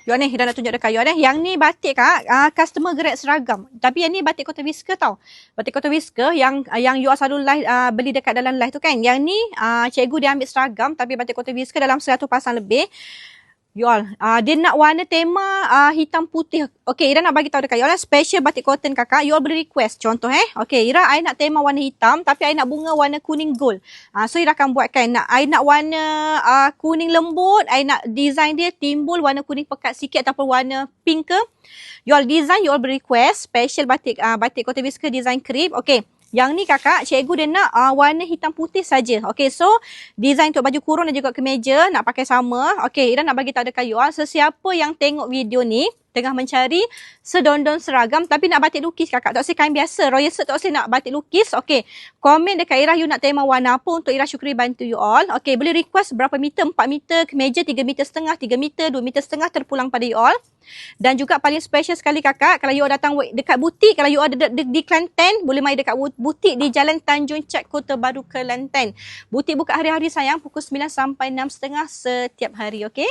You ni, Ira nak tunjuk dekat you ni. Yang ni batik Kak, customer gerak seragam. Tapi yang ni batik Kota Whisker tau. Batik Kota Whisker yang you all selalu live, beli dekat dalam live tu kan. Yang ni cikgu dia ambil seragam tapi batik Kota Whisker dalam 100 pasang lebih. You all, dia nak warna tema hitam putih. Okay, Ira nak bagi tahu dekat you all, special batik cotton kakak. You all boleh request contoh Okay, Ira I nak tema warna hitam tapi I nak bunga warna kuning gold. So Ira akan buatkan. I nak warna kuning lembut, I nak design dia timbul warna kuning pekat sikit ataupun warna pink ke. You all design, you all boleh request special batik batik Kota Whisker design crepe. Okay. Yang ni kakak, cikgu dia nak warna hitam putih saja. Okay, so design untuk baju kurung dan juga kemeja nak pakai sama. Okay, Ira nak bagi tahu dekat you all, sesiapa yang tengok video ni tengah mencari sedondon seragam tapi nak batik lukis kakak, tak usah kain biasa, royal set tak usah nak batik lukis. Okay, komen dekat Ira you nak tema warna apa untuk Ira syukuri bantu you all. Okay, boleh request berapa meter, 4 meter, kemeja 3 meter setengah, 3 meter, 2 meter setengah, terpulang pada you all. Dan juga paling special sekali kakak, kalau you all datang dekat butik, kalau you all ada di Kelantan, boleh mai dekat butik di Jalan Tanjung Cat, Kota Baru, Kelantan. Butik buka hari-hari sayang, pukul 9 sampai 6.30 setiap hari, okay?